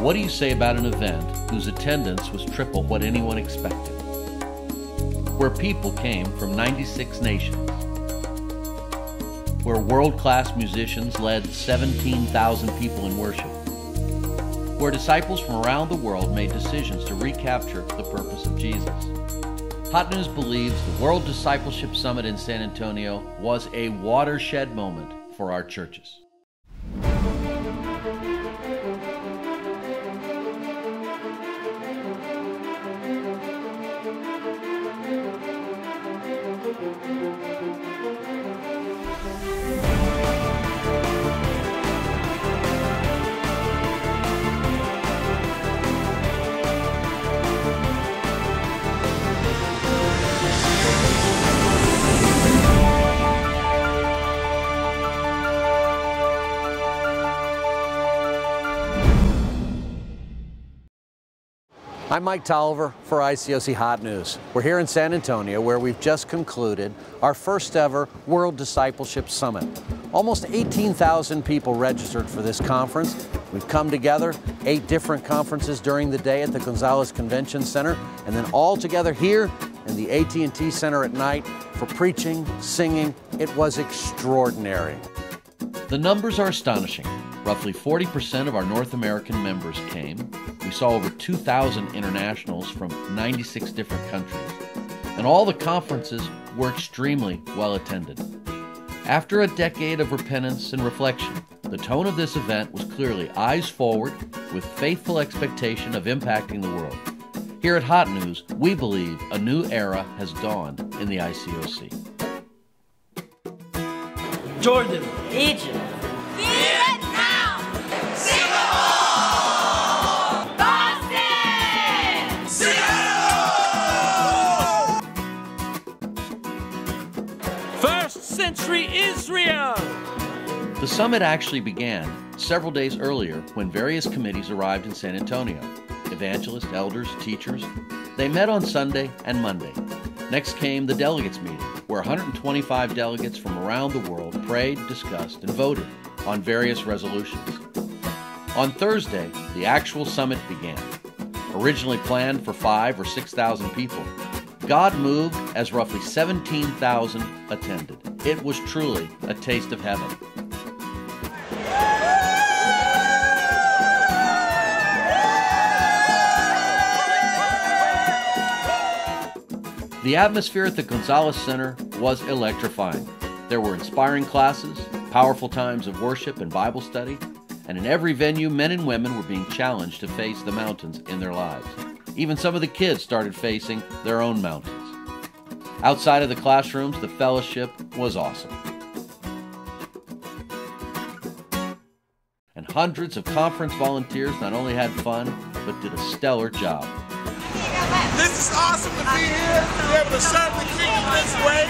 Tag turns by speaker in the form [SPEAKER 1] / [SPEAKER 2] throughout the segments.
[SPEAKER 1] What do you say about an event whose attendance was triple what anyone expected? Where people came from 96 nations. Where world-class musicians led 17,000 people in worship. Where disciples from around the world made decisions to recapture the purpose of Jesus. Hot News believes the World Discipleship Summit in San Antonio was a watershed moment for our churches.
[SPEAKER 2] I'm Mike Tolliver for IcocHotNews. We're here in San Antonio where we've just concluded our first ever World Discipleship Summit. Almost 18,000 people registered for this conference. We've come together, 8 different conferences during the day at the Gonzalez Convention Center, and then all together here in the AT&T Center at night for preaching, singing. It was extraordinary.
[SPEAKER 1] The numbers are astonishing. Roughly 40% of our North American members came. We saw over 2,000 internationals from 96 different countries. And all the conferences were extremely well attended. After a decade of repentance and reflection, the tone of this event was clearly eyes forward with faithful expectation of impacting the world. Here at Hot News, we believe a new era has dawned in the ICOC.
[SPEAKER 3] Jordan,
[SPEAKER 4] Egypt,
[SPEAKER 5] Vietnam, Singapore, Boston, Seattle,
[SPEAKER 3] first century Israel.
[SPEAKER 1] The summit actually began several days earlier when various committees arrived in San Antonio. Evangelists, elders, teachers. They met on Sunday and Monday. Next came the delegates meeting, where 125 delegates from around the world prayed, discussed, and voted on various resolutions. On Thursday, the actual summit began. Originally planned for 5,000 or 6,000 people, God moved as roughly 17,000 attended. It was truly a taste of heaven. The atmosphere at the Gonzalez Center was electrifying. There were inspiring classes, powerful times of worship and Bible study, and in every venue, men and women were being challenged to face the mountains in their lives. Even some of the kids started facing their own mountains. Outside of the classrooms, the fellowship was awesome. And hundreds of conference volunteers not only had fun, but did a stellar job.
[SPEAKER 6] This is awesome to be here, to be able to serve the kingdom this way.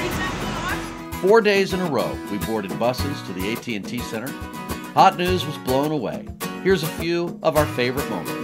[SPEAKER 1] 4 days in a row, we boarded buses to the AT&T Center. Hot News was blown away. Here's a few of our favorite moments.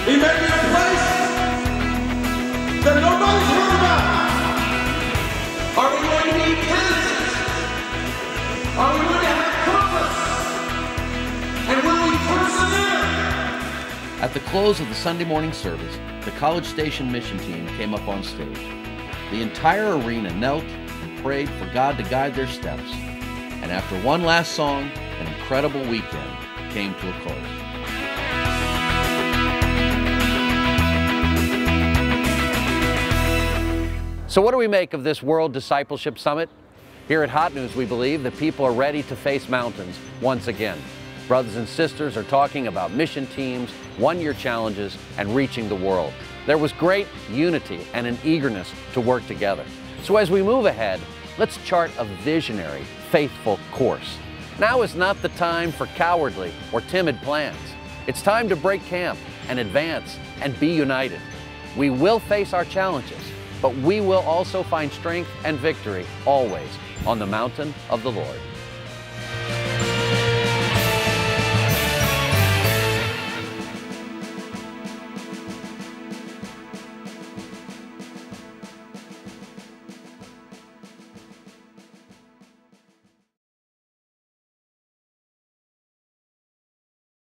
[SPEAKER 6] He may be a place that nobody's heard about.
[SPEAKER 1] At the close of the Sunday morning service, the College Station mission team came up on stage. The entire arena knelt and prayed for God to guide their steps. And after one last song, an incredible weekend came to a close.
[SPEAKER 2] So what do we make of this World Discipleship Summit? Here at Hot News, we believe that people are ready to face mountains once again. Brothers and sisters are talking about mission teams, one-year challenges, and reaching the world. There was great unity and an eagerness to work together. So as we move ahead, let's chart a visionary, faithful course. Now is not the time for cowardly or timid plans. It's time to break camp and advance and be united. We will face our challenges, but we will also find strength and victory always on the mountain of the Lord.